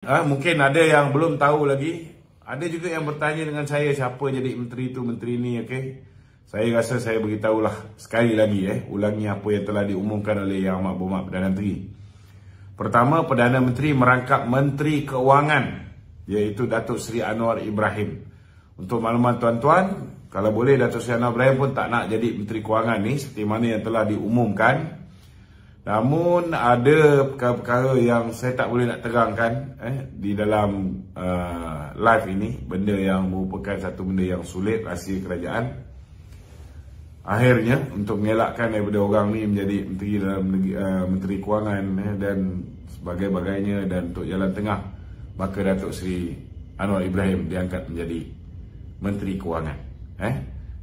Mungkin ada yang belum tahu lagi. Ada juga yang bertanya dengan saya, siapa jadi menteri tu, menteri ni, okey. Saya rasa saya beritahulah sekali lagi, ulangi apa yang telah diumumkan oleh Yang Amat Berhormat Perdana Menteri. Pertama, Perdana Menteri merangkap Menteri Keuangan, iaitu Datuk Seri Anwar Ibrahim. Untuk makluman tuan-tuan, kalau boleh Datuk Seri Anwar Ibrahim pun tak nak jadi Menteri Keuangan ni, seperti mana yang telah diumumkan. Namun ada perkara-perkara yang saya tak boleh nak terangkan di dalam live ini. Benda yang merupakan satu benda yang sulit, rahsia kerajaan. Akhirnya untuk mengelakkan daripada orang ni menjadi menteri dalam Menteri Kewangan dan sebagainya, dan untuk jalan tengah, maka Datuk Seri Anwar Ibrahim diangkat menjadi Menteri Kewangan.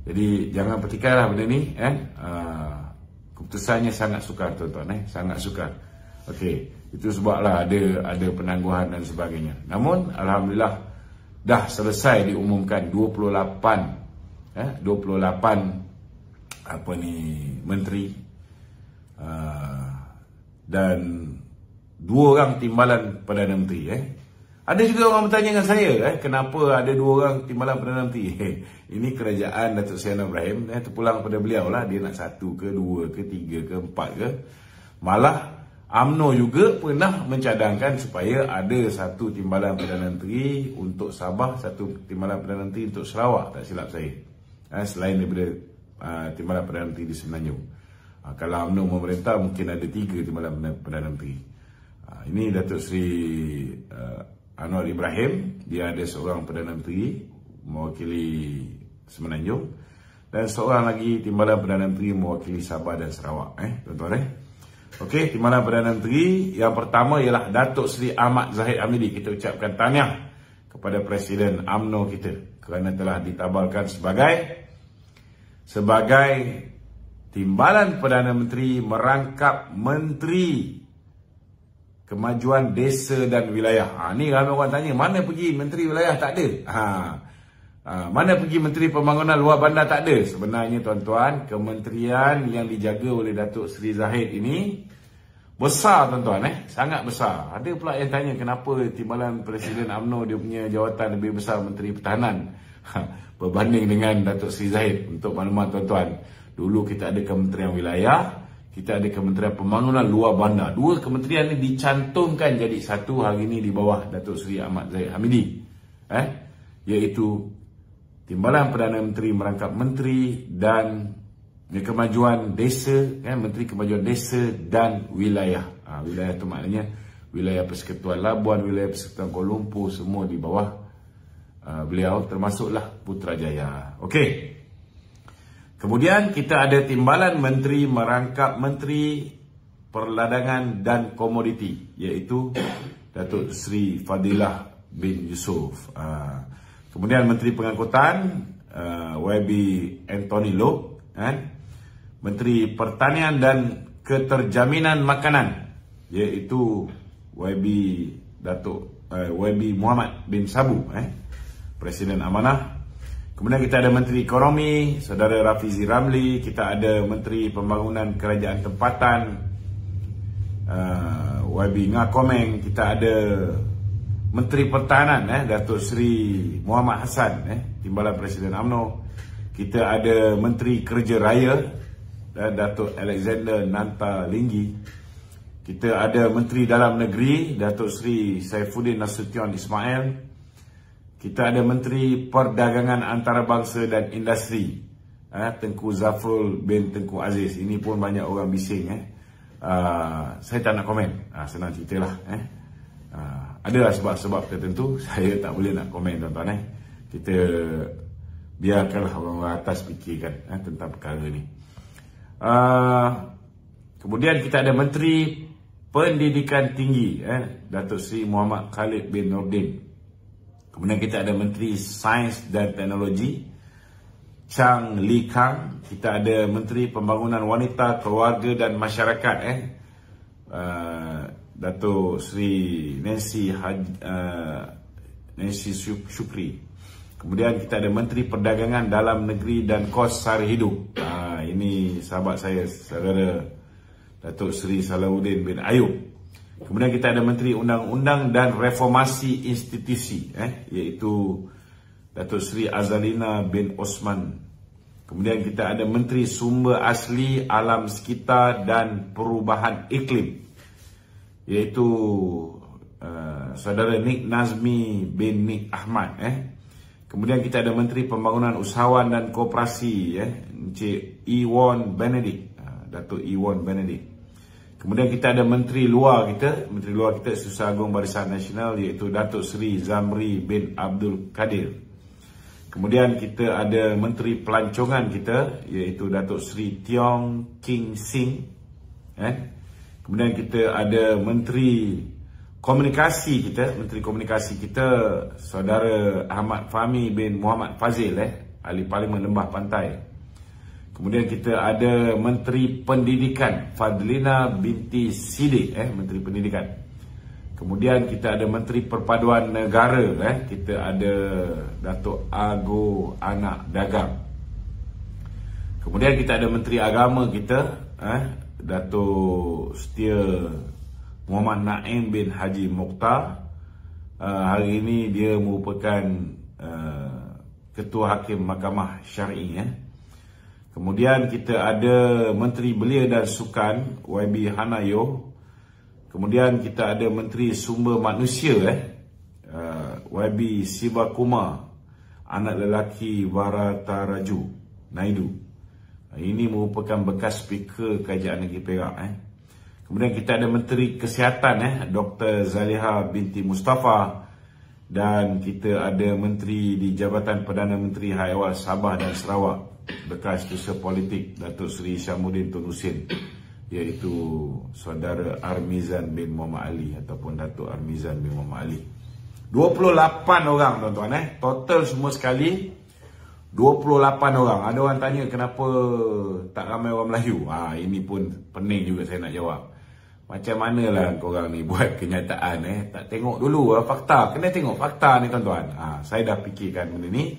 Jadi jangan pertikailah benda ni. Keputusannya sangat sukar, tuan-tuan, sangat sukar. Okey, itu sebablah ada penangguhan dan sebagainya. Namun alhamdulillah dah selesai diumumkan 28 menteri dan 2 orang timbalan Perdana Menteri. Ada juga orang bertanya dengan saya, kenapa ada 2 orang timbalan Perdana Menteri? Ini kerajaan Datuk Seri Anwar Ibrahim, terpulang pada beliau lah, dia nak 1 ke 2 ke 3 ke 4 ke. Malah UMNO juga pernah mencadangkan supaya ada 1 timbalan Perdana Menteri untuk Sabah, 1 timbalan Perdana Menteri untuk Sarawak, tak silap saya. Selain daripada timbalan Perdana Menteri di Semenanjung. Kalau UMNO memerintah, mungkin ada 3 timbalan Perdana Menteri. Ini Datuk Seri Anwar Ibrahim, dia ada seorang Perdana Menteri mewakili Semenanjung, dan seorang lagi timbalan Perdana Menteri mewakili Sabah dan Sarawak. Tuan-tuan, okey, timbalan Perdana Menteri yang pertama ialah Datuk Seri Ahmad Zahid Hamidi. Kita ucapkan tahniah kepada Presiden UMNO kita kerana telah ditabalkan sebagai timbalan Perdana Menteri merangkap Menteri Kemajuan Desa dan Wilayah. Ni ramai orang tanya, mana pergi Menteri Wilayah? Tak ada. Mana pergi Menteri Pembangunan Luar Bandar? Tak ada. Sebenarnya tuan-tuan, kementerian yang dijaga oleh Datuk Seri Zahid ini besar, tuan-tuan, sangat besar. Ada pula yang tanya kenapa timbalan Presiden UMNO dia punya jawatan lebih besar Menteri Pertahanan berbanding dengan Datuk Seri Zahid. Untuk makluman tuan-tuan, dulu kita ada Kementerian Wilayah, kita ada Kementerian Pembangunan Luar Bandar. 2 kementerian ini dicantumkan jadi satu hari ini di bawah Datuk Seri Ahmad Zahid Hamidi, iaitu timbalan Perdana Menteri merangkap Menteri dan Kemajuan Desa, Menteri Kemajuan Desa dan Wilayah. Wilayah itu maknanya wilayah Persekutuan Labuan, wilayah Persekutuan Kuala Lumpur, semua di bawah beliau, termasuklah Putrajaya. Okey. Kemudian kita ada timbalan Menteri merangkap Menteri Perladangan dan Komoditi, iaitu Datuk Seri Fadilah bin Yusof. Kemudian Menteri Pengangkutan YB Anthony Loke, Menteri Pertanian dan Keterjaminan Makanan, iaitu YB Muhammad bin Sabu, Presiden Amanah. Kemudian kita ada Menteri Ekonomi, Saudara Rafizi Ramli. Kita ada Menteri Pembangunan Kerajaan Tempatan, YB Ngah Komeng. Kita ada Menteri Pertahanan, Datuk Seri Muhammad Hassan, timbalan Presiden UMNO. Kita ada Menteri Kerja Raya, Datuk Alexander Nanta Linggi. Kita ada Menteri Dalam Negeri, Datuk Seri Saifuddin Nasution Ismail. Kita ada Menteri Perdagangan Antarabangsa dan Industri, Tengku Zafrul bin Tengku Aziz. Ini pun banyak orang bising. Saya tak nak komen, senang ceritalah. Adalah sebab-sebab tertentu saya tak boleh nak komen, tuan-tuan. Kita biarkanlah orang-orang atas fikirkan tentang perkara ni. Kemudian kita ada Menteri Pendidikan Tinggi, Datuk Seri Muhammad Khalid bin Nordin. Kemudian kita ada Menteri Sains dan Teknologi, Chang Lee Kang. Kita ada Menteri Pembangunan Wanita, Keluarga dan Masyarakat, Datuk Seri Nancy Shukri. Kemudian kita ada Menteri Perdagangan Dalam Negeri dan Kos Sara Hidup. Ini sahabat saya, Saudara Datuk Seri Salahuddin bin Ayub. Kemudian kita ada Menteri Undang-Undang dan Reformasi Institusi, iaitu Datuk Seri Azalina bin Osman. Kemudian kita ada Menteri Sumber Asli, Alam Sekitar dan Perubahan Iklim, iaitu Saudara Nik Nazmi bin Nik Ahmad. Kemudian kita ada Menteri Pembangunan Usahawan dan Koperasi, Encik Iwan Benedict, Datuk Iwan Benedict. Kemudian kita ada Menteri Luar kita, Susah Agung Barisan Nasional, iaitu Datuk Seri Zamri bin Abdul Kadir. Kemudian kita ada Menteri Pelancongan kita, iaitu Datuk Seri Tiong King Sing. Kemudian kita ada Menteri Komunikasi kita, Saudara Ahmad Fahmi bin Muhammad Fazil, Ahli Parlimen Lembah Pantai. Kemudian kita ada Menteri Pendidikan, Fadlina binti Siddiq, Menteri Pendidikan. Kemudian kita ada Menteri Perpaduan Negara, kita ada Datuk Ago Anak Dagang. Kemudian kita ada Menteri Agama kita, Datuk Setia Muhammad Naim bin Haji Mokhtar. Hari ini dia merupakan Ketua Hakim Mahkamah Syar'i. Kemudian kita ada Menteri Belia dan Sukan, YB Hanayo. Kemudian kita ada Menteri Sumber Manusia, YB Sibakuma, anak lelaki Varataraju Naidu. Ini merupakan bekas Speaker Kerajaan Negeri Perak. Kemudian kita ada Menteri Kesihatan, Dr. Zaliha binti Mustafa. Dan kita ada Menteri di Jabatan Perdana Menteri Haiwan Sabah dan Sarawak, bekas Ketua Politik Datuk Seri Syamuddin Tun Husin, iaitu Saudara Armizan bin Muhammad Ali ataupun Datuk Armizan bin Muhammad Ali. 28 orang tuan-tuan, total semua sekali 28 orang. Ada orang tanya kenapa tak ramai orang Melayu. Ini pun pening juga saya nak jawab. Macam manalah korang ni buat kenyataan, tak tengok dulu fakta. Kena tengok fakta ni tuan-tuan. Saya dah fikirkan benda ni.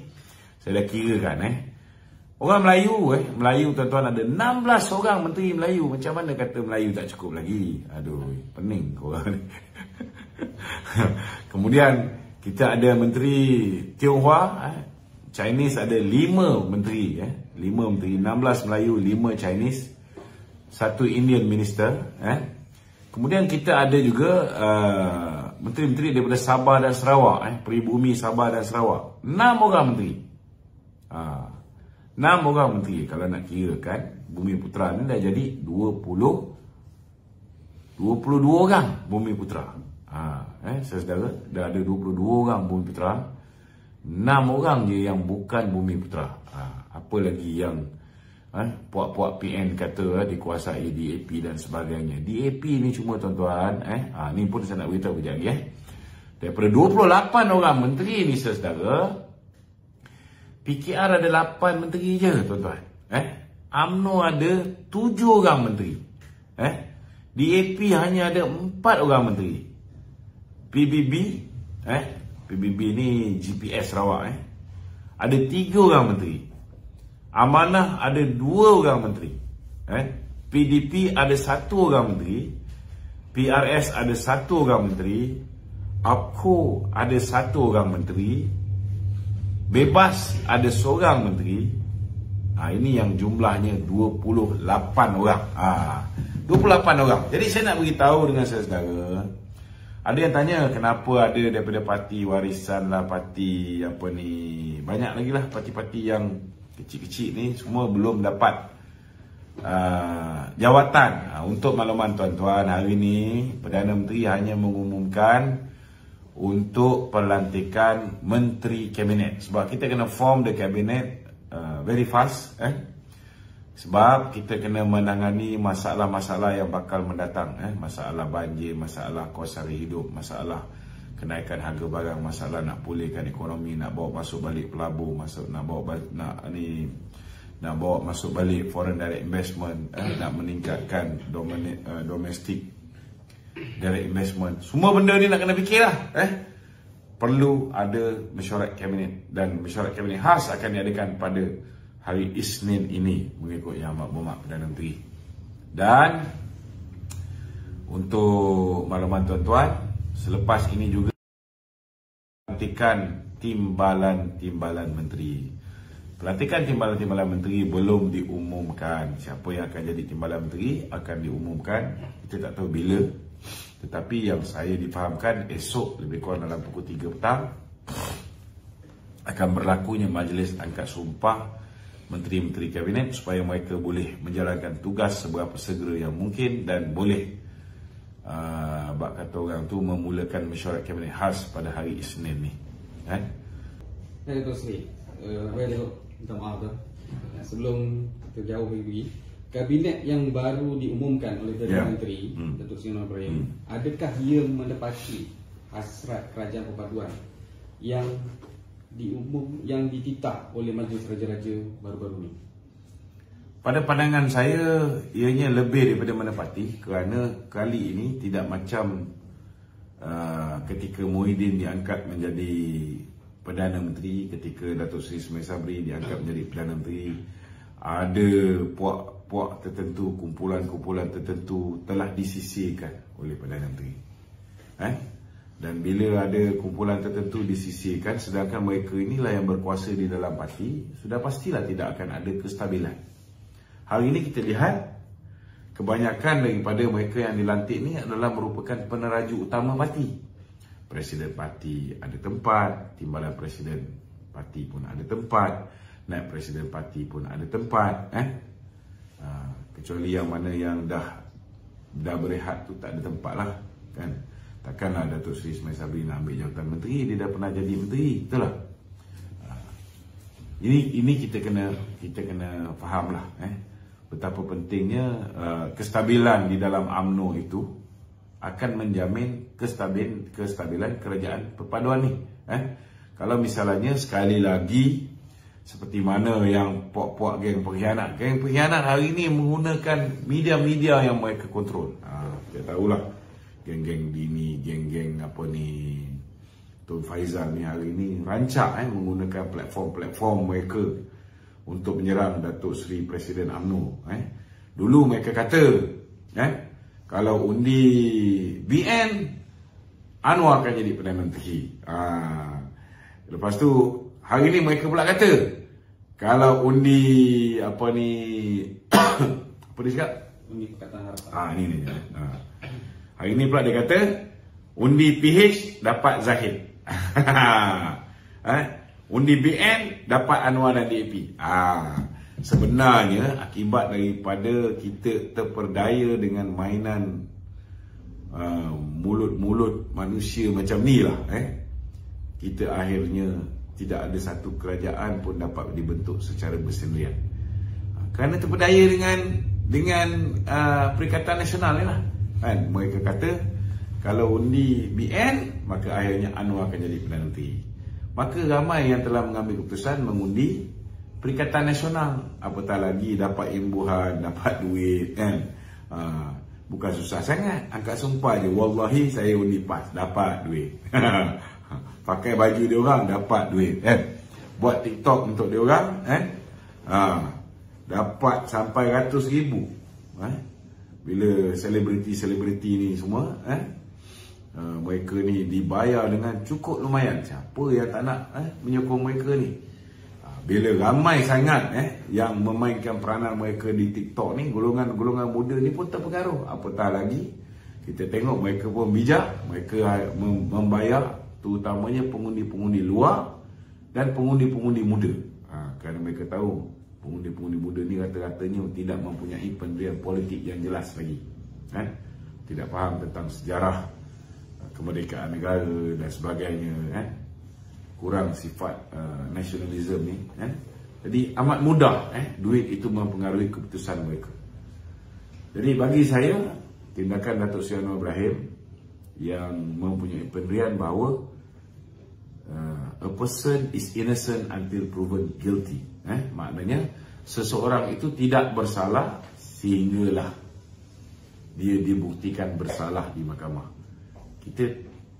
Saya dah kirakan orang Melayu tuan-tuan ada 16 orang Menteri Melayu. Macam mana kata Melayu tak cukup lagi? Aduh, pening korang ni. Kemudian kita ada Menteri Tionghoa, Chinese ada 5 menteri, 5 menteri, 16 Melayu, 5 Chinese, 1 Indian minister. Kemudian kita ada juga menteri-menteri daripada Sabah dan Sarawak, Peribumi Sabah dan Sarawak. 6 orang menteri. 6 orang menteri. Kalau nak kira kan, Bumi Putera ni dah jadi 22 orang Bumi Putera. Saudara, dah ada 22 orang Bumi Putera. 6 orang je yang bukan Bumi Putera. Apa lagi yang puak-puak PN kata dikuasai DAP dan sebagainya. DAP ni cuma tuan-tuan, ni pun saya nak beritahu kejap lagi. Daripada 28 orang menteri ni saudara, PKR ada 8 menteri je tuan-tuan. UMNO ada 7 orang menteri. DAP hanya ada 4 orang menteri. PBB, PBB ni GPS Sarawak, ada 3 orang menteri. Amanah ada 2 orang menteri. PDP ada 1 orang menteri. PRS ada 1 orang menteri. APCO ada 1 orang menteri. Bebas ada 1 menteri. Ini yang jumlahnya 28 orang. 28 orang. Jadi saya nak beritahu dengan saudara, ada yang tanya kenapa ada daripada parti warisan lah, parti apa ni, banyak lagi lah parti-parti yang kecil-kecil ni semua belum dapat jawatan. Untuk makluman tuan-tuan, hari ni Perdana Menteri hanya mengumumkan untuk pelantikan Menteri Kabinet. Sebab kita kena form the cabinet very fast, sebab kita kena menangani masalah-masalah yang bakal mendatang, masalah banjir, masalah kos sara hidup, masalah kenaikan harga barang, masalah nak pulihkan ekonomi, nak bawa masuk balik pelabur, nak bawa masuk balik foreign direct investment, nak meningkatkan domestic direct investment. Semua benda ni nak kena fikirlah. Perlu ada mesyuarat kabinet, dan mesyuarat kabinet khas akan diadakan pada hari Isnin ini mengikut Yang Amat Berhormat Perdana Menteri. Dan Untuk makluman tuan-tuan, selepas ini juga pelantikan timbalan-timbalan menteri. Pelantikan timbalan-timbalan menteri belum diumumkan. Siapa yang akan jadi timbalan menteri akan diumumkan. Kita tak tahu bila. Tetapi yang saya difahamkan, esok lebih kurang dalam pukul 3 petang akan berlakunya majlis angkat sumpah menteri-menteri kabinet supaya mereka boleh menjalankan tugas seberapa segera yang mungkin dan boleh bak kata orang tu memulakan mesyuarat kabinet khas pada hari Isnin ni. Tuan Sri, minta maaf tu. Sebelum kita jauh pergi, kabinet yang baru diumumkan oleh Perdana Menteri Datuk Seri Anwar Ibrahim, adakah ia menepati hasrat Kerajaan Perpaduan yang dititah oleh Majlis Raja-Raja baru-baru ini? Pada pandangan saya, ianya lebih daripada menepati, kerana kali ini tidak macam ketika Muhyiddin diangkat menjadi Perdana Menteri, ketika Datuk Seri Ismail Sabri diangkat menjadi Perdana Menteri. Ada puak-puak tertentu, kumpulan-kumpulan tertentu telah disisihkan oleh Perdana Menteri. Dan bila ada kumpulan tertentu disisihkan, sedangkan mereka inilah yang berkuasa di dalam parti, sudah pastilah tidak akan ada kestabilan. Hari ini kita lihat kebanyakan daripada mereka yang dilantik ni adalah merupakan peneraju utama parti. Presiden parti ada tempat, timbalan presiden parti pun ada tempat, naib presiden parti pun ada tempat. Kecuali yang mana yang dah berehat tu tak ada tempat lah, kan. Takkanlah Datuk Seri Ismail Sabri nak ambil jawatan menteri, dia dah pernah jadi menteri, betul lah. Ini kita kena fahamlah betapa pentingnya kestabilan di dalam UMNO itu akan menjamin kestabilan kerajaan perpaduan ni. Kalau misalnya sekali lagi seperti mana yang puak-puak geng pengkhianat hari ini menggunakan media-media yang mereka kontrol. Kita tahulah geng-geng Dini, geng-geng apa ni, Tun Faizal ni hari ni rancak menggunakan platform mereka untuk menyerang Datuk Seri Presiden UMNO. Dulu mereka kata kalau undi BN, Anwar akan jadi Perdana Menteri. Lepas tu hari ni mereka pula kata kalau undi apa ni apa dia cakap? Undi Pakatan Harapan. Ni. Hari ni pula dia kata undi PH dapat Zahid. Undi BN dapat Anwar dan DAP. Sebenarnya akibat daripada kita terperdaya dengan mainan mulut-mulut manusia macam ni lah, kita akhirnya tidak ada satu kerajaan pun dapat dibentuk secara bersendirian. Kerana terperdaya dengan Perikatan Nasional ni lah. Mereka kata kalau undi BN maka akhirnya Anwar akan jadi Perdana Menteri. Maka ramai yang telah mengambil keputusan mengundi Perikatan Nasional. Apatah lagi dapat imbuhan, dapat duit, kan. Bukan susah sangat, angkat sumpah je, wallahi saya undi PAS, dapat duit. Pakai baju dia orang, dapat duit, kan. Buat TikTok untuk dia orang, dapat sampai ratus ribu. Bila selebriti-selebriti ni semua, mereka ni dibayar dengan cukup lumayan. Siapa yang tak nak menyokong mereka ni? Bila ramai sangat yang memainkan peranan mereka di TikTok ni, golongan muda ni pun terpengaruh. Apatah lagi kita tengok mereka pun bijak, mereka membayar terutamanya pengundi-pengundi luar dan pengundi-pengundi muda. Kerana mereka tahu pengundi-pengundi muda ni rata-ratanya tidak mempunyai pendirian politik yang jelas lagi, tidak faham tentang sejarah kemerdekaan negara dan sebagainya, kurang sifat nasionalisme ni, jadi amat mudah duit itu mempengaruhi keputusan mereka. Jadi bagi saya, tindakan Datuk Seri Anwar Ibrahim yang mempunyai pendirian bahawa a person is innocent until proven guilty, maknanya seseorang itu tidak bersalah sehinggalah dia dibuktikan bersalah di mahkamah. Kita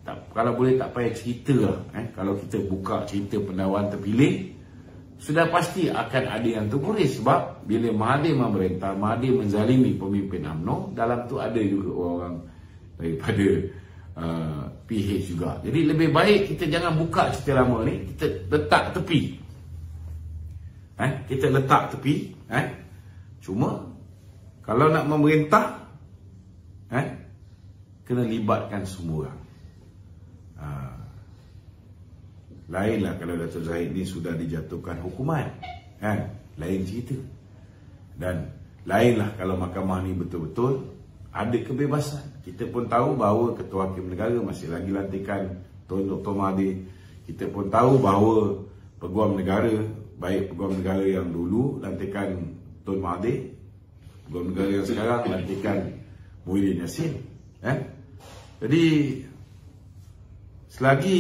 tak, kalau boleh tak payah cerita lah, kalau kita buka cerita pendakwaan terpilih, sudah pasti akan ada yang terkuris. Sebab bila Mahathir memerintah, Mahathir menzalimi pemimpin UMNO, dalam tu ada juga orang daripada PH juga. Jadi lebih baik kita jangan buka cerita lama ni, kita letak tepi. Kita letak tepi. Cuma kalau nak memerintah, kena libatkan semua orang. Lainlah kalau Datuk Zahid ni sudah dijatuhkan hukuman, lain cerita. Dan lainlah kalau mahkamah ni betul-betul ada kebebasan. Kita pun tahu bahawa Ketua Hakim Negara masih lagi lantikan Tun Dr. Mahathir. Kita pun tahu bahawa Peguam Negara, baik Peguam Negara yang dulu lantikan Tun Mahathir, Peguam Negara yang sekarang lantikan Muhyiddin Yassin. Jadi selagi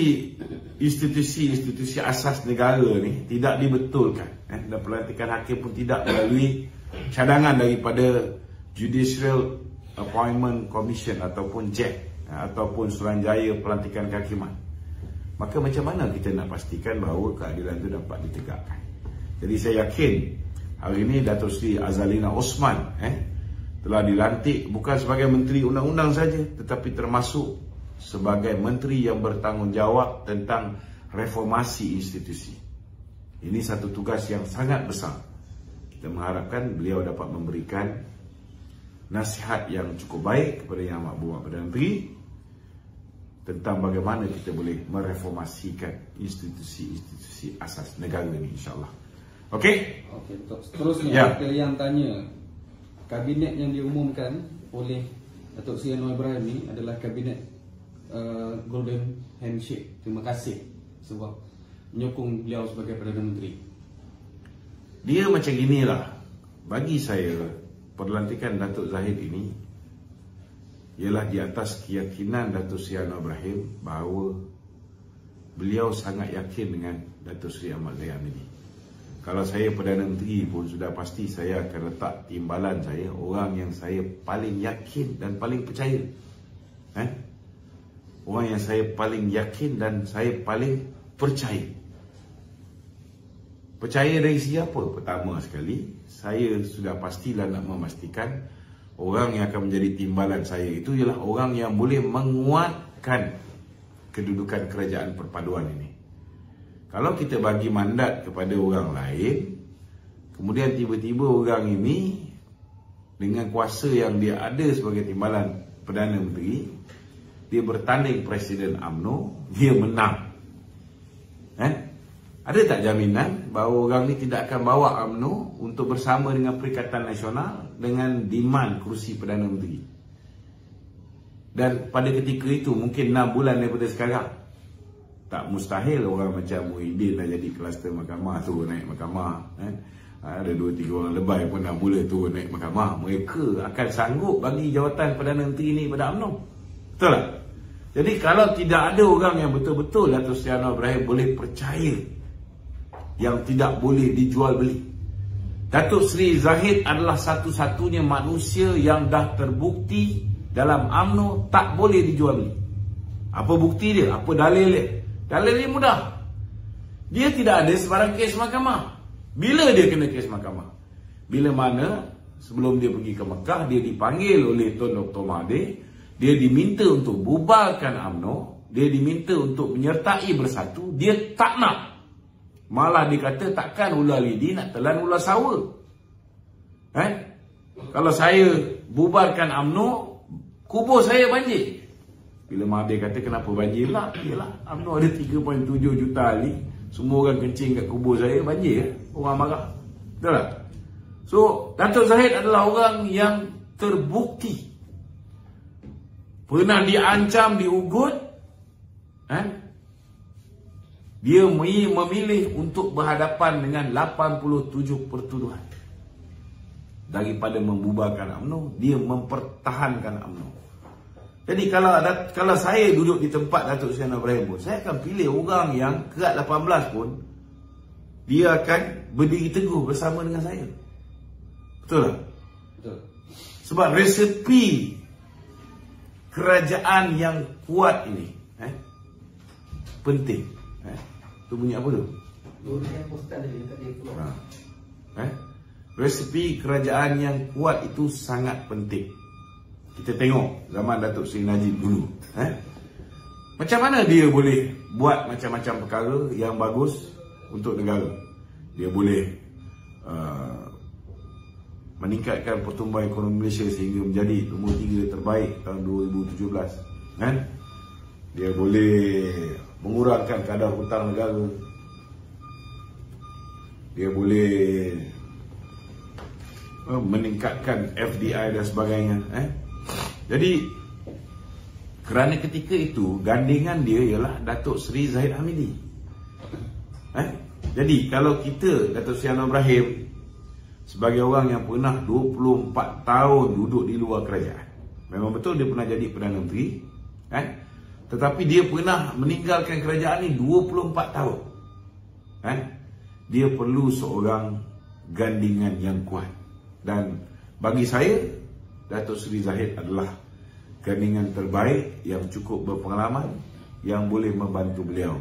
institusi-institusi asas negara ni tidak dibetulkan, dan pelantikan hakim pun tidak melalui cadangan daripada Judicial Appointment Commission ataupun JAC, ataupun Suruhanjaya Pelantikan Kehakiman, maka macam mana kita nak pastikan bahawa keadilan itu dapat ditegakkan? Jadi saya yakin hari ini Datuk Seri Azalina Osman telah dilantik bukan sebagai Menteri Undang-Undang saja, tetapi termasuk sebagai Menteri yang bertanggungjawab tentang reformasi institusi. Ini satu tugas yang sangat besar. Kita mengharapkan beliau dapat memberikan nasihat yang cukup baik kepada Yang Amat Berhormat Perdana Menteri tentang bagaimana kita boleh mereformasikan institusi-institusi asas negara ini, insyaAllah. Okey? Okey, seterusnya kalian tanya, kabinet yang diumumkan oleh Datuk Seri Anwar Ibrahim ni adalah kabinet Golden Handshake. Terima kasih sebab menyokong beliau sebagai Perdana Menteri. Dia macam inilah. Bagi saya, perlantikan Datuk Zahid ini ialah di atas keyakinan Datuk Seri Anwar Ibrahim bahawa beliau sangat yakin dengan Datuk Seri Ahmad Zahid ini. Kalau saya Perdana Menteri pun sudah pasti saya akan letak timbalan saya, orang yang saya paling yakin dan paling percaya. Orang yang saya paling yakin dan saya paling percaya. Percaya dari siapa? Pertama sekali, saya sudah pastilah nak memastikan orang yang akan menjadi timbalan saya itu ialah orang yang boleh menguatkan kedudukan kerajaan perpaduan ini. Kalau kita bagi mandat kepada orang lain, kemudian tiba-tiba orang ini dengan kuasa yang dia ada sebagai timbalan Perdana Menteri, dia bertanding Presiden UMNO, dia menang. Ada tak jaminan bahawa orang ni tidak akan bawa UMNO untuk bersama dengan Perikatan Nasional dengan demand kerusi Perdana Menteri? Dan pada ketika itu, mungkin 6 bulan daripada sekarang, tak mustahil orang macam Muhyiddin dah jadi kluster mahkamah, turun naik mahkamah. Ada 2-3 orang lebay pun dah boleh turun naik mahkamah. Mereka akan sanggup bagi jawatan Perdana Menteri ini pada UMNO. Betul tak? Jadi kalau tidak ada orang yang betul-betul Datuk Seri Anwar Ibrahim boleh percaya, yang tidak boleh dijual beli. Datuk Seri Zahid adalah satu-satunya manusia yang dah terbukti dalam UMNO tak boleh dijual beli. Apa bukti dia? Apa dalil dia? Dalil dia mudah. Dia tidak ada sebarang kes mahkamah. Bila dia kena kes mahkamah? Bila mana sebelum dia pergi ke Mekah, dia dipanggil oleh Tun Dr. Mahathir, dia diminta untuk bubarkan UMNO, dia diminta untuk menyertai bersatu, dia tak nak. Malah dia kata takkan ular lidi nak telan ular sawa. Kalau saya bubarkan UMNO, kubur saya banjir. Bila Mahathir kata kenapa banjir lah? Yalah, UMNO ada 3.7 juta ahli, semua orang kencing kat kubur saya, banjir. Orang marah. Betul tak? So, Datuk Zahid adalah orang yang terbukti pernah diancam, diugut. Dia memilih untuk berhadapan dengan 87 pertuduhan. Daripada membubarkan UMNO, dia mempertahankan UMNO. Jadi kalau saya duduk di tempat Datuk Seri Anwar Ibrahim pun, saya akan pilih orang yang kerat 18 pun, dia akan berdiri teguh bersama dengan saya. Betul tak? Betul. Sebab resepi kerajaan yang kuat ini penting. Tu bunyi apa tu? Resepi kerajaan yang kuat itu sangat penting. Kita tengok zaman Datuk Seri Najib dulu. Macam mana dia boleh buat macam-macam perkara yang bagus untuk negara. Dia boleh meningkatkan pertumbuhan ekonomi Malaysia sehingga menjadi nombor 3 terbaik tahun 2017. Dia boleh mengurangkan kadar hutang negara. Dia boleh meningkatkan FDI dan sebagainya. Jadi kerana ketika itu gandingan dia ialah Datuk Seri Zahid Hamidi. Jadi kalau kita, Datuk Seri Anwar Ibrahim, sebagai orang yang pernah 24 tahun duduk di luar kerajaan, memang betul dia pernah jadi Perdana Menteri, tetapi dia pernah meninggalkan kerajaan ni 24 tahun. Dia perlu seorang gandingan yang kuat. Dan bagi saya, Datuk Seri Zahid adalah gandingan terbaik yang cukup berpengalaman, yang boleh membantu beliau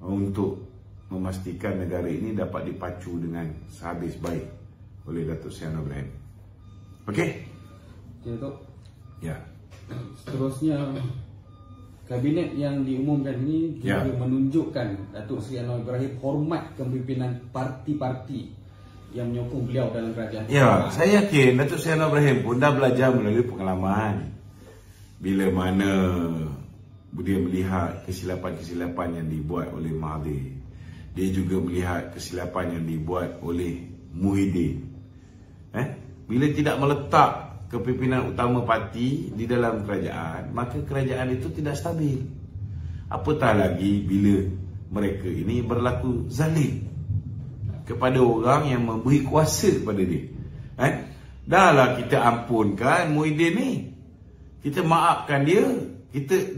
untuk memastikan negara ini dapat dipacu dengan sehabis baik oleh Datuk Seri Anwar Ibrahim. Okey? Okey, Datuk. Ya. Seterusnya, kabinet yang diumumkan ini juga menunjukkan Datuk Seri Anwar Ibrahim hormat kepimpinan parti-parti yang menyokong beliau dalam kerajaan. Ya, saya yakin Datuk Seri Anwar Ibrahim pun dah belajar melalui pengalaman. Bila mana dia melihat kesilapan-kesilapan yang dibuat oleh Mahathir. Dia juga melihat kesilapan yang dibuat oleh Muhyiddin. Bila tidak meletak kepimpinan utama parti di dalam kerajaan, maka kerajaan itu tidak stabil. Apatah lagi bila mereka ini berlaku zalim kepada orang yang memberi kuasa kepada dia. Dahlah kita ampunkan Muhyiddin ni. Kita maafkan dia.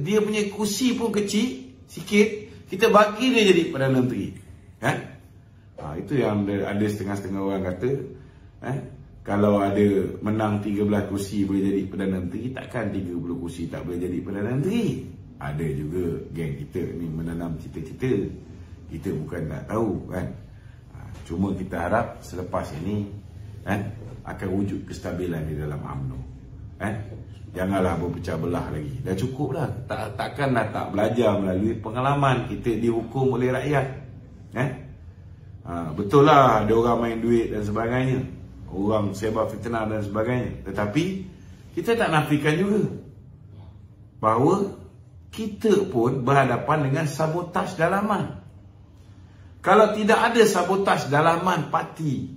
Dia punya kursi pun kecil sikit, kita bagi dia jadi Perdana Menteri. Itu yang ada setengah-setengah orang kata, kalau ada menang 13 kursi boleh jadi Perdana Menteri, takkan 30 kursi tak boleh jadi Perdana Menteri. Ada juga geng kita ni menanam cita-cita. Kita bukan tak tahu kan. Cuma kita harap selepas ini akan wujud kestabilan di dalam UMNO. Janganlah berpecah belah lagi. Dah cukup dah. Takkanlah tak belajar melalui pengalaman kita dihukum oleh rakyat. Betul lah ada orang main duit dan sebagainya, orang sebar fitnah dan sebagainya. Tetapi kita tak nafikan juga bahawa kita pun berhadapan dengan sabotaj dalaman. Kalau tidak ada sabotaj dalaman parti,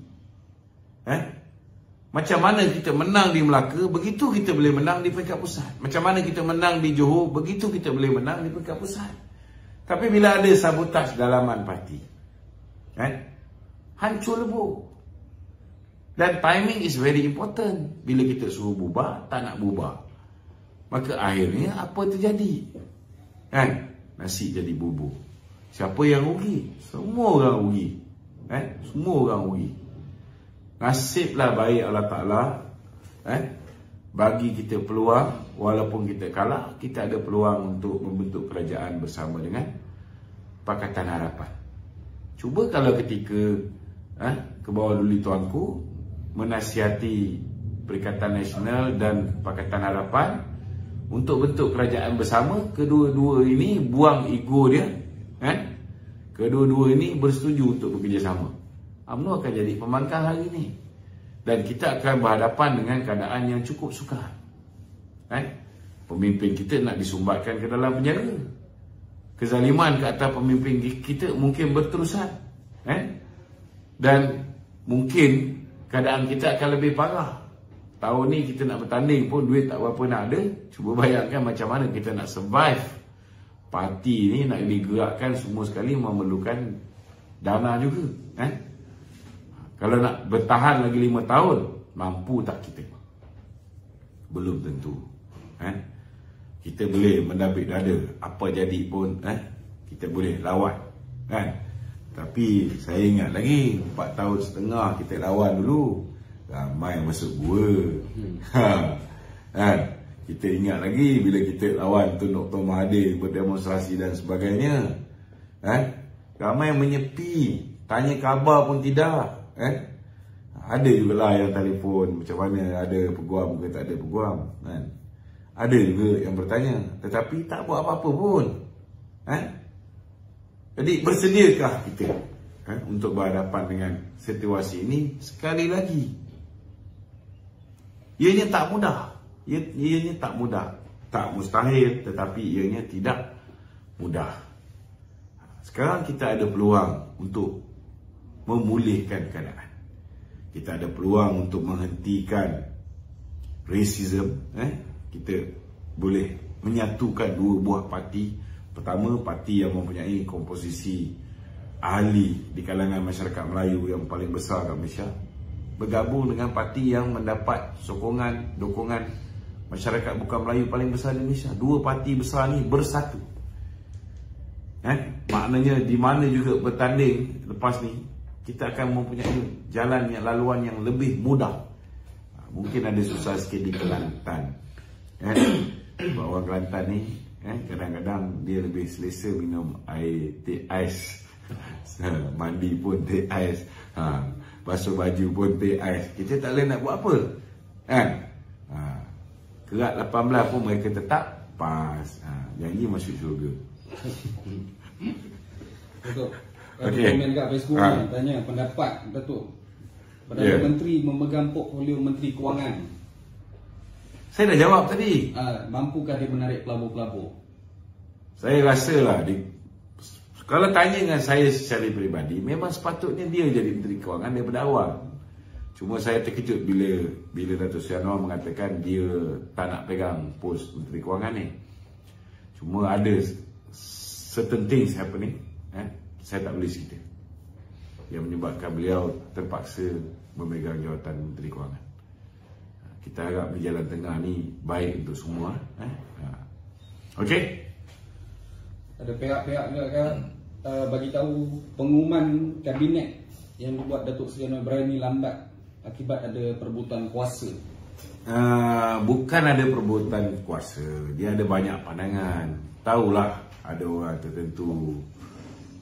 macam mana kita menang di Melaka, begitu kita boleh menang di peringkat pusat. Macam mana kita menang di Johor, begitu kita boleh menang di peringkat pusat. Tapi bila ada sabotaj dalaman parti, hancur lebur. Dan timing is very important. Bila kita suruh bubar, tak nak bubar, maka akhirnya apa terjadi? Nasi jadi bubur. Siapa yang rugi? Semua orang rugi. Semua orang rugi. Nasiblah baik Allah Ta'ala bagi kita peluang. Walaupun kita kalah, kita ada peluang untuk membentuk kerajaan bersama dengan Pakatan Harapan. Cuba kalau ketika ke bawah duli tuanku menasihati Perikatan Nasional dan Pakatan Harapan untuk bentuk kerajaan bersama, kedua-dua ini buang ego dia, kedua-dua ini bersetuju untuk bekerjasama, UMNO akan jadi pembangkang hari ini. Dan kita akan berhadapan dengan keadaan yang cukup sukar. Pemimpin kita nak disumbatkan ke dalam penjara. Kezaliman ke atas pemimpin kita mungkin berterusan. Dan mungkin keadaan kita akan lebih parah. Tahun ni kita nak bertanding pun duit tak berapa nak ada. Cuba bayangkan macam mana kita nak survive. Parti ni nak digerakkan semua sekali memerlukan dana juga. Kalau nak bertahan lagi 5 tahun, mampu tak kita? Belum tentu. Kita boleh mendabik dada, apa jadi pun kita boleh lawan. Tapi saya ingat lagi 4 tahun setengah kita lawan dulu, ramai masuk gua. Kita ingat lagi bila kita lawan Tun Dr. Mahathir berdemonstrasi dan sebagainya. Ramai yang menyepi, tanya khabar pun tidak. Ada juga lah yang telefon macam mana, ada peguam ke tak ada peguam kan. Ada juga yang bertanya tetapi tak buat apa-apa pun kan. Jadi bersediakah kita kan, untuk berhadapan dengan situasi ini? Sekali lagi, ianya tak mudah. Ianya tak mudah. Tak mustahil, tetapi ianya tidak mudah. Sekarang kita ada peluang untuk memulihkan keadaan. Kita ada peluang untuk menghentikan racism. Kita boleh menyatukan dua buah parti. Pertama, parti yang mempunyai komposisi ahli di kalangan masyarakat Melayu yang paling besar kat Malaysia, bergabung dengan parti yang mendapat dukungan masyarakat bukan Melayu paling besar di Malaysia. Dua parti besar ni bersatu. Maknanya di mana juga bertanding lepas ni, kita akan mempunyai laluan yang lebih mudah. Mungkin ada susah sikit di Kelantan. Sebab orang Kelantan ni kadang-kadang dia lebih selesa minum air teh ais. Mandi pun teh ais, basuh baju pun teh ais. Kita tak boleh nak buat apa kan. Kerat 18 pun mereka tetap pas. Janji masuk syurga. Datuk, komen kat Facebook ni tanya pendapat Datuk Perdana Menteri memegang portfolio Menteri Kewangan. Saya dah jawab tadi. Mampukah dia menarik pelabur-pelabur? Saya rasa lah kalau tanya dengan saya secara peribadi, memang sepatutnya dia jadi Menteri Kewangan daripada awal. Cuma saya terkejut bila Datuk Seri Anwar mengatakan dia tak nak pegang pos Menteri Kewangan ni. Cuma ada certain things happening, saya tak boleh cerita, yang menyebabkan beliau terpaksa memegang jawatan Menteri Kewangan. Kita harap di jalan tengah ni baik untuk semua. Okey. Ada pihak-pihak juga kan bagi tahu pengumuman kabinet yang dibuat Datuk Seri Anwar Ibrahim ni lambat akibat ada perebutan kuasa. Bukan ada perebutan kuasa, dia ada banyak pandangan. Tahulah ada orang tertentu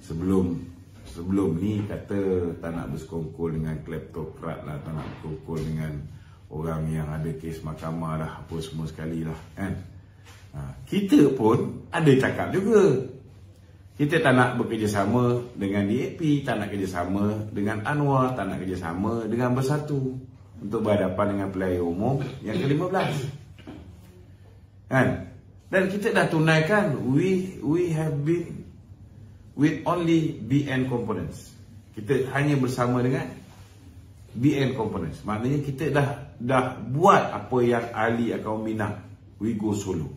sebelum ni kata tak nak bersekongkol dengan kleptokrat lah, tak nak bersekongkol dengan orang yang ada kes mahkamah lah, apa semua sekali lah kan. Kita pun ada cakap juga, kita tak nak bekerjasama dengan DAP, tak nak kerjasama dengan Anwar, tak nak kerjasama dengan Bersatu untuk berhadapan dengan pilihan umum yang ke-15 kan. Dan kita dah tunaikan, we have been with only BN components. Kita hanya bersama dengan BN components. Maknanya kita dah buat apa yang ahli akan membina. We go solo.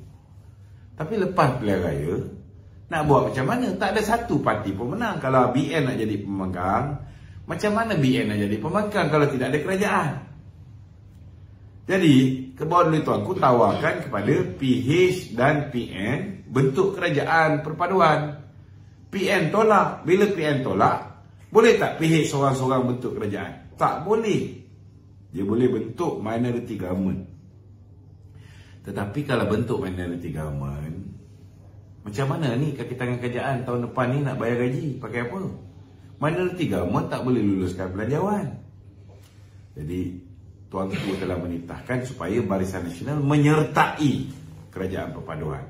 Tapi lepas pilihan raya, nak buat macam mana? Tak ada satu parti pun menang. Kalau BN nak jadi pemegang, macam mana BN nak jadi pemegang kalau tidak ada kerajaan? Jadi, ke bawah dulu tuan, aku tawarkan kepada PH dan PN bentuk kerajaan perpaduan. PN tolak. Bila PN tolak, boleh tak PH seorang-seorang bentuk kerajaan? Tak boleh. Dia boleh bentuk minority government. Tetapi kalau bentuk minority government, macam mana ni kaki tangan kerajaan tahun depan ni nak bayar gaji? Pakai apa? Minority government tak boleh luluskan belanjawan. Jadi Tuanku telah menitahkan supaya Barisan Nasional menyertai kerajaan perpaduan.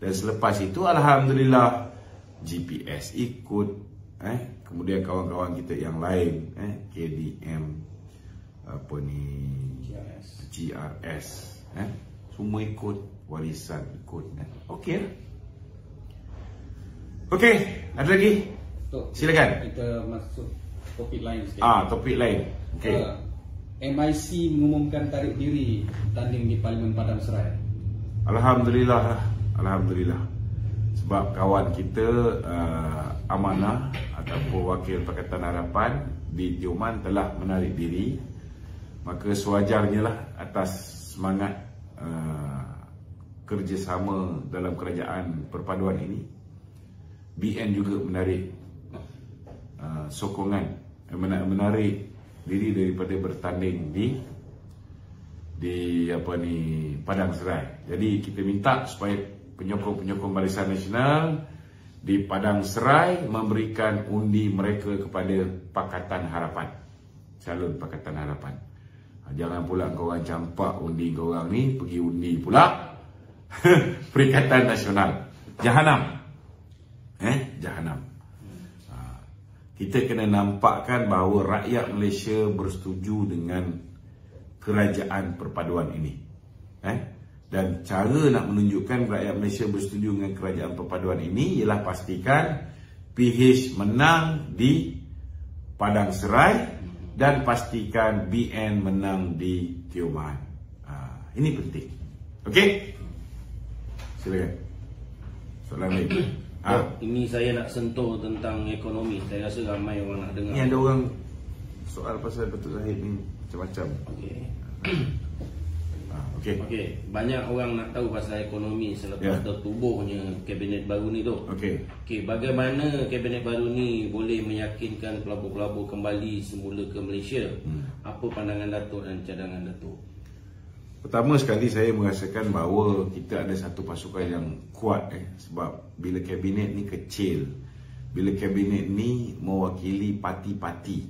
Dan selepas itu Alhamdulillah GPS ikut, kemudian kawan-kawan kita yang lain, KDM, apa ni, GRS, semua ikut, Warisan ikut. Okey. Okey, ada lagi? Silakan. Kita masuk topik lain sikit. Topik lain. Okey. MIC mengumumkan tarik diri tanding di Parlimen Padang Serai. Alhamdulillah. Alhamdulillah. Sebab kawan kita Amanah ataupun Wakil Pakatan Harapan di Tioman telah menarik diri. Maka sewajarnya lah atas semangat kerjasama dalam kerajaan perpaduan ini, BN juga menarik sokongan, menarik diri daripada bertanding di Padang Serai. Jadi kita minta supaya penyokong-penyokong Barisan Nasional di Padang Serai memberikan undi mereka kepada Pakatan Harapan. calon Pakatan Harapan. Jangan pula korang campak undi korang ni pergi undi pula Perikatan Nasional. Jahanam. Jahanam. Kita kena nampakkan bahawa rakyat Malaysia bersetuju dengan kerajaan perpaduan ini. Dan cara nak menunjukkan rakyat Malaysia bersetuju dengan kerajaan perpaduan ini ialah pastikan PH menang di Padang Serai dan pastikan BN menang di Tioman. Ini penting. Okey? Silakan. Soalan lain. Ini saya nak sentuh tentang ekonomi. Saya rasa ramai orang nak dengar. Ni ada orang soal pasal Datuk Zahid ni macam-macam. Okey. Banyak orang nak tahu pasal ekonomi selepas tertubuhnya kabinet baru ni tu. Okey, bagaimana kabinet baru ni boleh meyakinkan pelabur-pelabur kembali semula ke Malaysia? Apa pandangan Datuk dan cadangan Datuk? Pertama sekali saya merasakan bahawa kita ada satu pasukan yang kuat sebab bila kabinet ni kecil, bila kabinet ni mewakili parti-parti.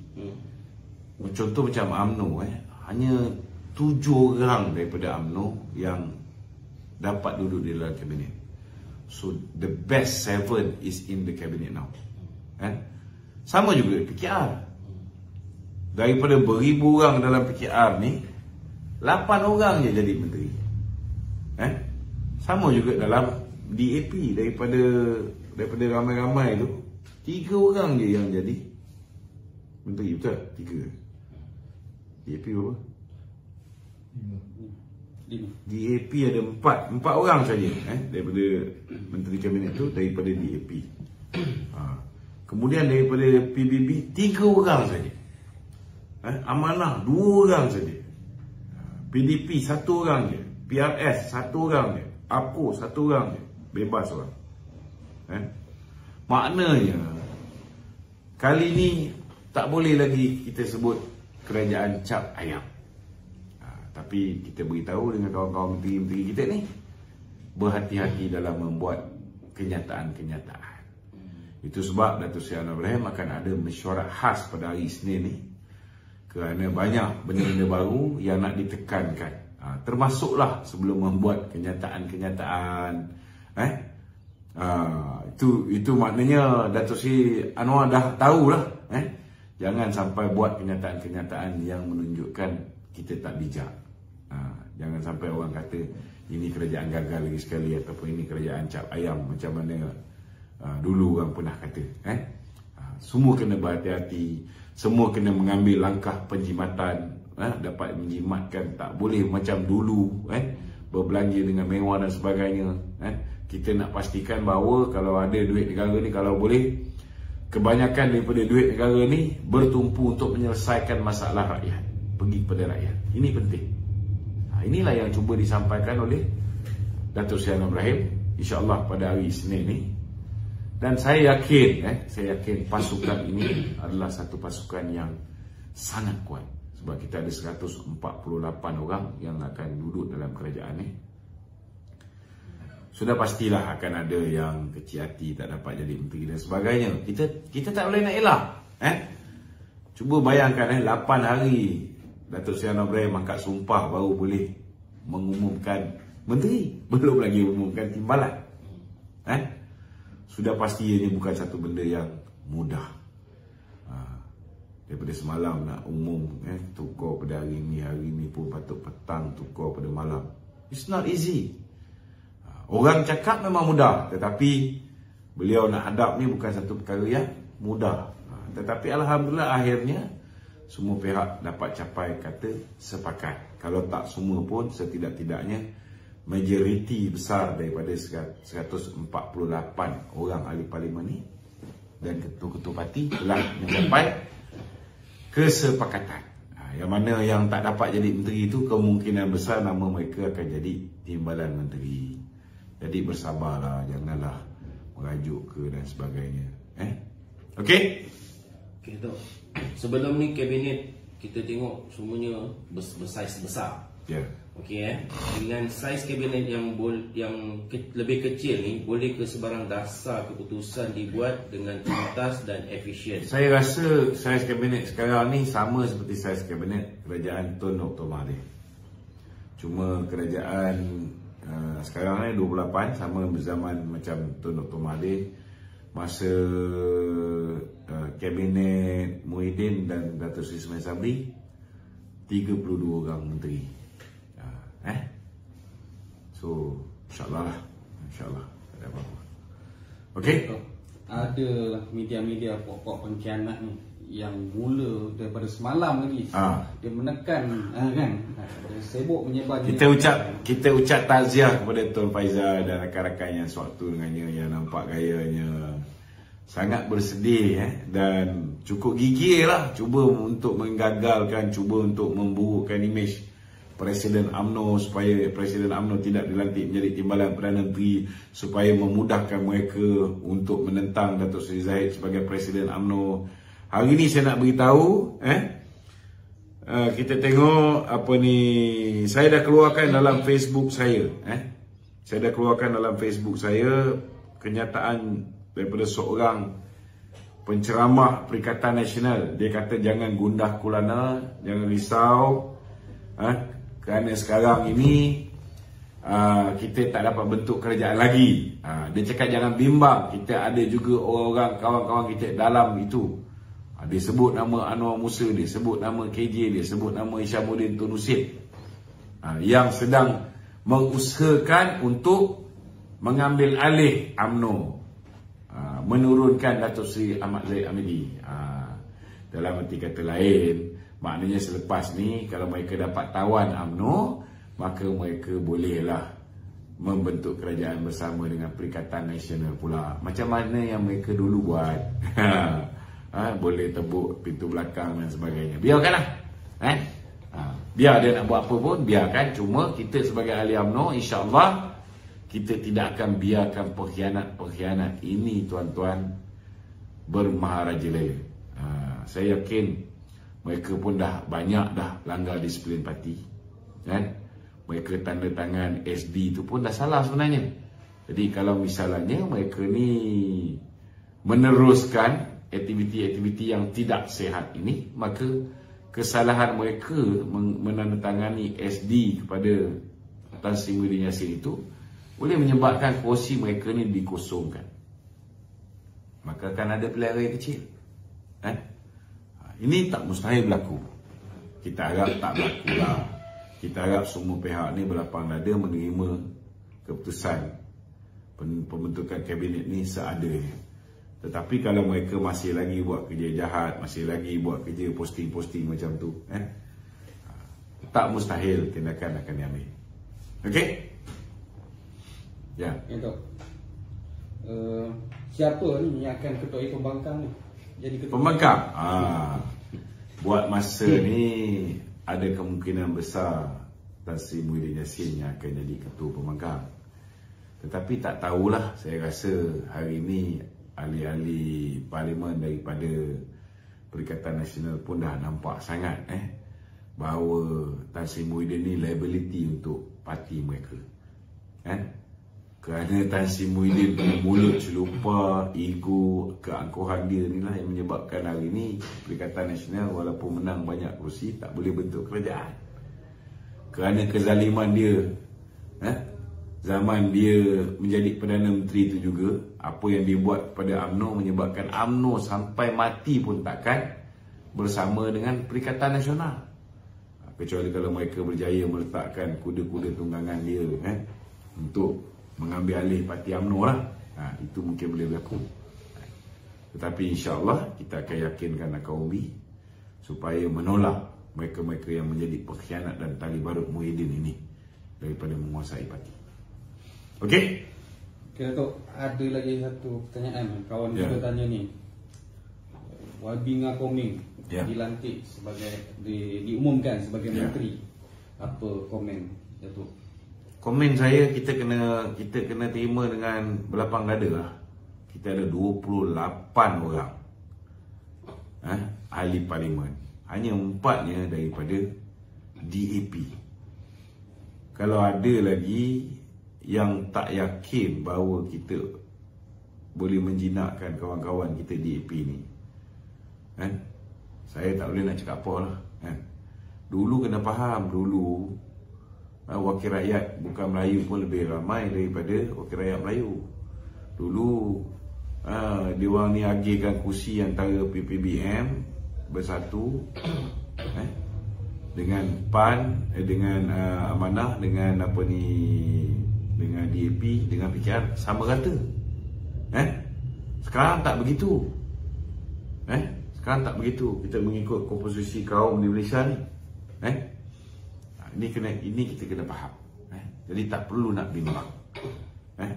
Contoh macam UMNO hanya 7 orang daripada UMNO yang dapat duduk di dalam kabinet. So the best 7 is in the cabinet now. Sama juga PKR. Daripada beribu orang dalam PKR ni 8 orang je jadi menteri. Sama juga dalam DAP, daripada ramai-ramai tu 3 orang je yang jadi menteri. Betul? 3. DAP berapa? 5. DAP ada 4 orang saja daripada menteri kabinet tu daripada DAP. Kemudian daripada PBB 3 orang saja. Amanah 2 orang saja. PDP 1 orang je, PRS 1 orang je, APO 1 orang je, bebas orang. Maknanya kali ni tak boleh lagi kita sebut kerajaan cap ayam. Tapi kita beritahu dengan kawan-kawan menteri-menteri kita ni, berhati-hati dalam membuat kenyataan-kenyataan. Itu sebab Datuk Seri Anwar Ibrahim akan ada mesyuarat khas pada hari Isnin ni, kerana banyak benda-benda baru yang nak ditekankan. Termasuklah sebelum membuat kenyataan-kenyataan. Itu maknanya Datuk Seri Anwar dah tahulah. Jangan sampai buat kenyataan-kenyataan yang menunjukkan kita tak bijak. Jangan sampai orang kata ini kerajaan gagal lagi sekali, ataupun ini kerajaan cap ayam macam mana dulu orang pernah kata. Semua kena berhati-hati, semua kena mengambil langkah penjimatan, dapat menjimatkan. Tak boleh macam dulu berbelanja dengan mewah dan sebagainya. Kita nak pastikan bahawa kalau ada duit negara ni, kalau boleh kebanyakan daripada duit negara ni bertumpu untuk menyelesaikan masalah rakyat, pergi kepada rakyat. Ini penting. Inilah yang cuba disampaikan oleh Datuk Seri Anwar Ibrahim, insya-Allah pada hari Isnin ni. Dan saya yakin pasukan ini adalah satu pasukan yang sangat kuat, sebab kita ada 148 orang yang akan duduk dalam kerajaan ni. Sudah pastilah akan ada yang kecil hati, tak dapat jadi menteri dan sebagainya. Kita tak boleh nak elak. Cuba bayangkan 8 hari Datuk Seri Anwar Ibrahim angkat sumpah baru boleh mengumumkan menteri, belum lagi mengumumkan timbalan. Sudah pasti ini bukan satu benda yang mudah. Daripada semalam nak umum, tukar pada hari ni pun patut petang, tukar pada malam. It's not easy. Orang cakap memang mudah, tetapi beliau nak hadap ni bukan satu perkara yang mudah. Tetapi Alhamdulillah akhirnya semua pihak dapat capai kata sepakat. Kalau tak semua pun, setidak-tidaknya majoriti besar daripada 148 orang ahli parlimen ni dan ketua-ketua parti telah mencapai kesepakatan. Yang mana yang tak dapat jadi menteri itu kemungkinan besar nama mereka akan jadi timbalan menteri. Jadi bersabarlah, janganlah merajuk ke dan sebagainya. Okey? Okey, Dok. Sebelum ni kabinet kita tengok semuanya bersaiz besar. Ya. dengan saiz kabinet yang lebih kecil ni, boleh ke sebarang dasar keputusan dibuat dengan tuntas dan efisien? Saya rasa saiz kabinet sekarang ni sama seperti saiz kabinet kerajaan Tun Dr. Mahathir. Cuma kerajaan sekarang ni 28, sama berzaman macam Tun Dr. Mahathir. Masa kabinet Muhyiddin dan Datuk Seri Ismail Sabri, 32 orang menteri. So insyaAllah lah, insyaAllah tak ada apa-apa. Okey. Adalah media-media pokok pengkhianat ni yang mula daripada semalam lagi. Dia menekan kan, dia sibuk menyebar. Kita ucap takziah kepada Tuan Faizal dan rakan-rakan yang sewaktu dengannya, yang nampak gayanya sangat bersedih dan cukup gigih lah, cuba untuk menggagalkan, cuba untuk memburukkan imej Presiden UMNO, supaya Presiden UMNO tidak dilantik menjadi Timbalan Perdana Menteri, supaya memudahkan mereka untuk menentang Datuk Seri Zahid sebagai Presiden UMNO. Hari ni saya nak beritahu, kita tengok apa ni, saya dah keluarkan dalam Facebook saya, saya dah keluarkan dalam Facebook saya kenyataan daripada seorang penceramah Perikatan Nasional. Dia kata jangan gundah gulana, jangan risau, kerana sekarang ini kita tak dapat bentuk kerajaan lagi. Dia cakap jangan bimbang, kita ada juga orang-orang kawan-kawan kita dalam itu. Dia sebut nama Anwar Musa, dia sebut nama KJ, dia sebut nama Isyamuddin Tun Husin, yang sedang mengusahakan untuk mengambil alih UMNO, menurunkan Datuk Seri Ahmad Zahid Hamidi. Dalam arti kata lain, maknanya selepas ni kalau mereka dapat tawan UMNO, maka mereka bolehlah membentuk kerajaan bersama dengan Perikatan Nasional pula. Macam mana yang mereka dulu buat. Boleh tebuk pintu belakang dan sebagainya. Biarkanlah. Biar dia nak buat apa pun, biarkan. Cuma kita sebagai ahli UMNO, insya-Allah kita tidak akan biarkan pengkhianat ini, tuan-tuan, bermaharajalela. Saya yakin mereka pun dah banyak dah langgar disiplin parti, mereka tanda tangan SD tu pun dah salah sebenarnya. Jadi kalau misalnya mereka ni meneruskan aktiviti-aktiviti yang tidak sihat ini, maka kesalahan mereka menandatangani SD kepada Tan Sri Muhyiddin Yassin itu boleh menyebabkan kursi mereka ni dikosongkan. Maka akan ada pilihan raya kecil. Ini tak mustahil berlaku. Kita harap tak berlaku lah. Kita harap semua pihak ni berlapang dada menerima keputusan pembentukan kabinet ni seadanya. Tetapi kalau mereka masih lagi buat kerja jahat, masih lagi buat kerja posting-posting macam tu, tak mustahil tindakan akan diambil. Okey? Ya. Siapa ni yang akan ketuai pembangkang ni? Jadi ketua pembangkang? Buat masa ni ada kemungkinan besar Tan Sri Muhyiddin Yassin yang akan jadi ketua pembangkang. Tetapi tak tahulah, saya rasa hari ni ahli-ahli parlimen daripada Perikatan Nasional pun dah nampak sangat bahawa Tan Sri Muhyiddin ni liability untuk parti mereka. Kerana Tan Sri Muhyiddin punya mulut celupa, ego, keangkuhan dia ni lah yang menyebabkan hari ni Perikatan Nasional walaupun menang banyak kursi tak boleh bentuk kerajaan. Kerana kezaliman dia, zaman dia menjadi Perdana Menteri itu juga, apa yang dia buat kepada UMNO menyebabkan UMNO sampai mati pun takkan bersama dengan Perikatan Nasional. Kecuali kalau mereka berjaya meletakkan kuda-kuda tunggangan dia untuk mengambil alih parti UMNO lah. Itu mungkin boleh berlaku. Tetapi insya-Allah kita akan yakinkan kaum UMI supaya menolak mereka-mereka yang menjadi pengkhianat dan tali barut Muhyiddin ini daripada menguasai parti. Okey? Okey, Datuk, ada lagi satu pertanyaan kawan kita tanya ni. Wabinga Koming dilantik sebagai diumumkan sebagai menteri. Apa komen Datuk? Komen saya, kita kena terima dengan berlapang dada lah. Kita ada 28 orang ahli parlimen. Hanya 4-nya daripada DAP. kalau ada lagi yang tak yakin bahawa kita boleh menjinakkan kawan-kawan kita DAP ni, kan? Saya tak boleh nak cakap apa lah, kan? Dulu kena faham, dulu wakil rakyat bukan Melayu pun lebih ramai daripada wakil rakyat Melayu. Dulu diorang ni agihkan kursi antara PPBM bersatu, dengan PAN, dengan Amanah, dengan apa ni, dengan DAP, dengan PKR sama rata. Sekarang tak begitu. Sekarang tak begitu. Kita mengikut komposisi kaum di Malaysia ni. Ini kita kena faham. Jadi tak perlu nak bimbang.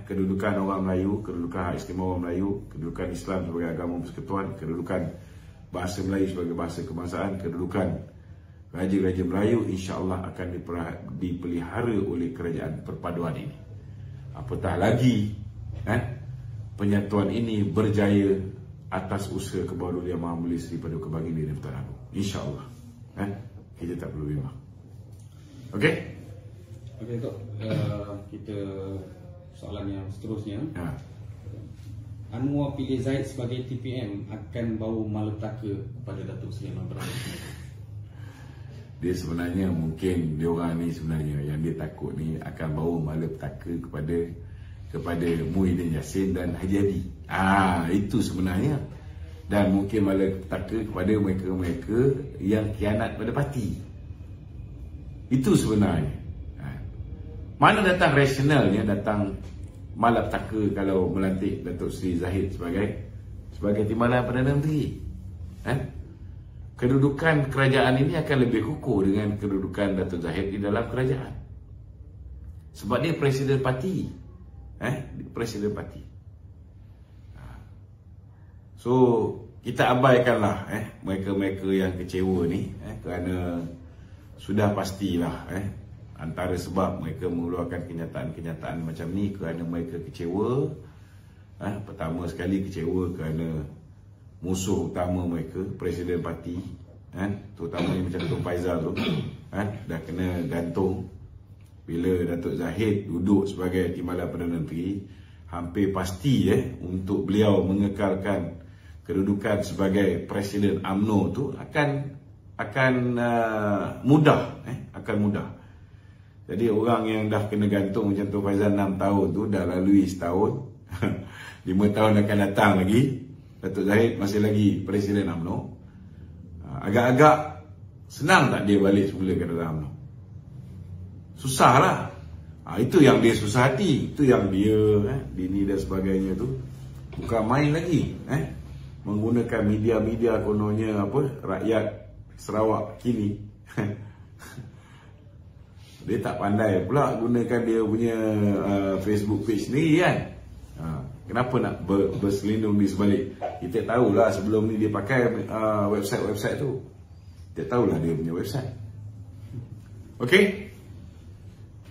Kedudukan orang Melayu, kedudukan hak istimewa orang Melayu, kedudukan Islam sebagai agama persekutuan, kedudukan bahasa Melayu sebagai bahasa kebangsaan, kedudukan Raja-Raja Melayu insya-Allah akan dipelihara oleh kerajaan perpaduan ini. Apatah lagi penyatuan ini berjaya atas usaha Kebawah Yang Maha Mulia Seri Paduka Baginda dan Tuan Agong. InsyaAllah kita tak perlu bimbang. Okey? Okey, Tok. Kita soalan yang seterusnya. Anwar pilih Zahid sebagai TPM akan bawa malapetaka kepada Datuk Seri Anwar Ibrahim. Dia sebenarnya mungkin diorang ni sebenarnya yang dia takut ni akan bawa malapetaka kepada Muhyiddin Yassin dan Haji Hadi. Itu sebenarnya. Dan mungkin malapetaka kepada mereka-mereka yang khianat pada parti. Itu sebenarnya. Mana datang rasionalnya datang malapetaka kalau melantik Datuk Seri Zahid sebagai Timbalan Perdana Menteri. Kedudukan kerajaan ini akan lebih kukuh dengan kedudukan Datuk Zahid di dalam kerajaan. Sebab dia presiden parti. Presiden parti. So kita abaikanlah mereka-mereka yang kecewa ni, kerana sudah pastilah antara sebab mereka mengeluarkan kenyataan-kenyataan macam ni kerana mereka kecewa. Pertama sekali kecewa kerana musuh utama mereka, presiden parti, terutamanya macam Tun Faizal tu, dah kena gantung. Bila Datuk Zahid duduk sebagai Timbalan Perdana Menteri, hampir pasti untuk beliau mengekalkan kedudukan sebagai Presiden UMNO tu akan mudah. Jadi orang yang dah kena gantung macam Tun Faizal 6 tahun tu, dah lalui setahun 5 tahun akan datang lagi, Datuk Zahid masih lagi Presiden UMNO. Agak-agak senang tak dia balik semula ke dalam UMNO? Susahlah. Itu yang dia susah hati, itu yang dia Dini dan sebagainya tu bukan main lagi. Menggunakan media-media kononnya rakyat Sarawak kini. Dia tak pandai pula gunakan dia punya Facebook page sendiri kan. Kenapa nak berselindung di sebalik? Kita tahulah sebelum ni dia pakai website-website tu. Kita tahulah dia punya website. Okey?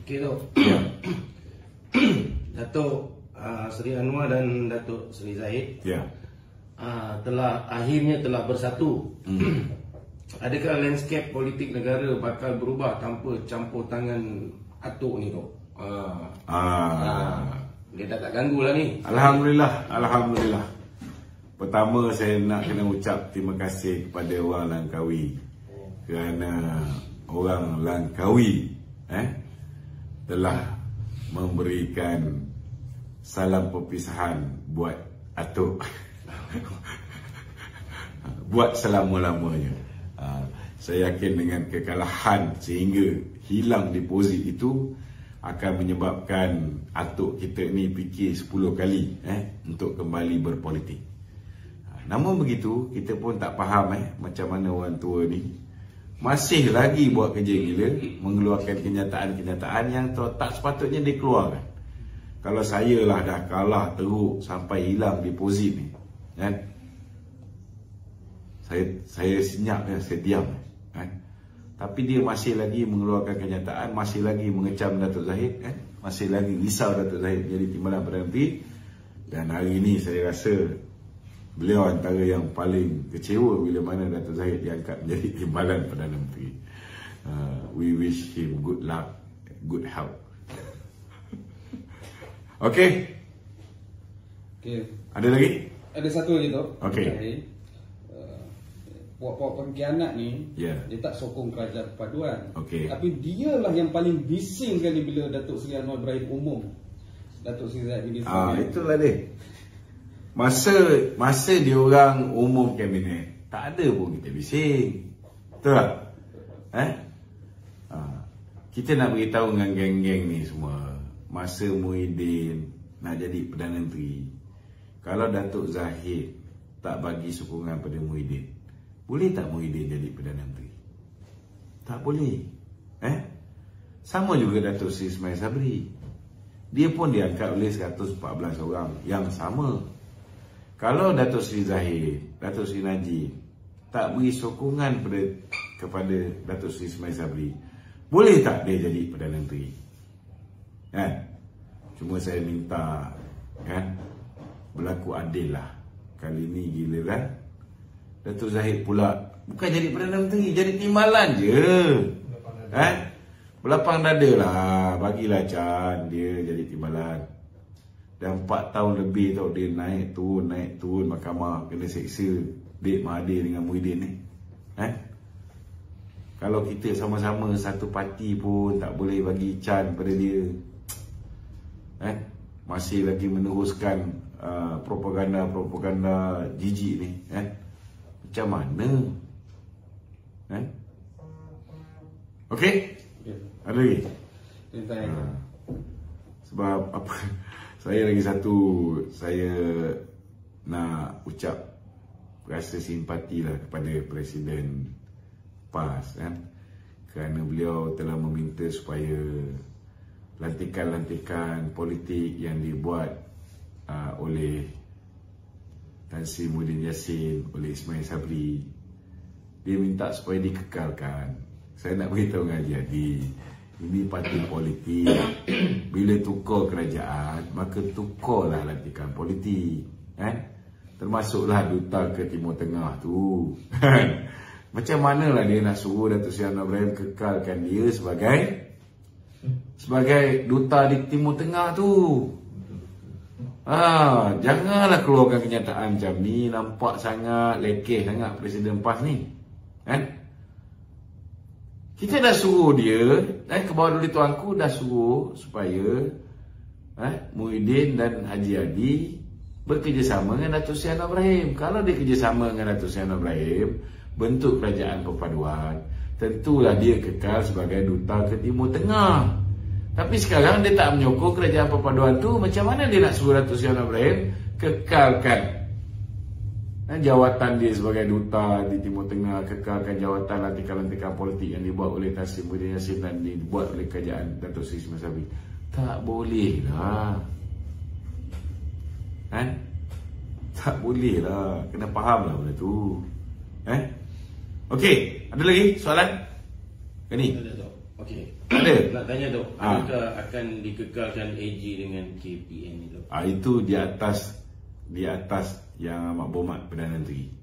Okey tu. Datuk Seri Anwar dan Datuk Seri Zahid akhirnya telah bersatu. Adakah landscape politik negara bakal berubah tanpa campur tangan atuk ni tu? Dia tak ganggu lah ni. Alhamdulillah. Pertama saya nak kena ucap terima kasih kepada orang Langkawi, kerana orang Langkawi telah memberikan salam perpisahan buat atuk. Buat selama-lamanya. Saya yakin dengan kekalahan sehingga hilang deposit itu akan menyebabkan atuk kita ni fikir 10 kali untuk kembali berpolitik. Namun begitu, kita pun tak faham macam mana orang tua ni masih lagi buat kerja gila, mengeluarkan kenyataan-kenyataan yang tak sepatutnya dikeluarkan. Kalau saya lah dah kalah teruk sampai hilang deposit ni, saya senyap, saya diam. Tapi dia masih lagi mengeluarkan kenyataan, masih lagi mengecam Datuk Zahid, masih lagi risau Datuk Zahid jadi Timbalan Perdana Menteri. Dan hari ini saya rasa beliau antara yang paling kecewa bila mana Datuk Zahid diangkat menjadi Timbalan Perdana Menteri. We wish him good luck good health. Okey. Ada lagi? Ada satu lagi tu. Okey. Puak-puak pengkhianat ni, dia tak sokong kerajaan perpaduan. Tapi dialah yang paling bising kali bila Datuk Seri Anwar Ibrahim umum Datuk Seri Zahid Bin Ismail. Itulah dia. Masa dia orang umum kabinet, tak ada pun kita bising. Betul tak? Kita nak beritahu dengan geng-geng ni semua, masa Muhyiddin nak jadi Perdana Menteri, kalau Datuk Zahid tak bagi sokongan pada Muhyiddin, boleh tak Muhyiddin jadi Perdana Menteri? Tak boleh. Sama juga Datuk Seri Ismail Sabri. Dia pun diangkat oleh 114 orang yang sama. Kalau Datuk Seri Zahid, Datuk Seri Najib tak beri sokongan kepada Datuk Seri Ismail Sabri, boleh tak dia jadi Perdana Menteri? Cuma saya minta berlaku adil lah. Kali ni giliran Datuk Zahid pula bukan jadi Perdana Menteri, jadi timbalan je. Berlapang dada lah, bagilah Chan dia jadi timbalan. Dah 4 tahun lebih tau dia naik turun mahkamah, kena seksa Dek Mahathir dengan Muhyiddin ni. Kalau kita sama-sama satu parti pun tak boleh bagi Chan pada dia. Masih lagi meneruskan propaganda jijik ni. Macam mana? Okey? Ada lagi? Sebab apa? Saya lagi satu, saya nak ucap rasa simpati lah kepada Presiden PAS kerana beliau telah meminta supaya lantikan-lantikan politik yang dibuat oleh Tan Sri Muhyiddin Yassin, oleh Ismail Sabri, dia minta supaya dikekalkan. Saya nak beritahu dengan Haji, ini parti politik. Bila tukar kerajaan, maka tukarlah lantikan politik. Termasuklah duta ke Timur Tengah tu. Macam manalah dia nak suruh Datuk Seri Anwar Ibrahim kekalkan dia sebagai duta di Timur Tengah tu. Janganlah keluarkan kenyataan macam ni. Nampak sangat lekeh sangat Presiden PAS ni. Kita dah suruh dia, ke bawah dulu tuanku dah suruh supaya Muhyiddin dan Haji Hadi bekerjasama dengan Datuk Seri Anwar Ibrahim. Kalau dia kerjasama dengan Datuk Seri Anwar Ibrahim, bentuk kerajaan perpaduan, tentulah dia kekal sebagai duta ke Timur Tengah. Tapi sekarang dia tak menyokong kerajaan perpaduan tu, macam mana dia nak suruh Datuk Seri Anwar Ibrahim kekalkan jawatan dia sebagai duta di Timur Tengah, kekalkan jawatan lantikan-lantikan politik yang dibuat oleh Tan Sri Muhyiddin Yassin dan dibuat oleh kerajaan Datuk Seri Ismail Sabri? Tak boleh lah. Tak boleh lah. Kena faham lah benda tu. Okey, ada lagi soalan? Ni. Okey. Ada. Nak tanya tu, adakah akan dikekalkan AG dengan KPN itu? Itu di atas yang Amat Berhormat Perdana Menteri.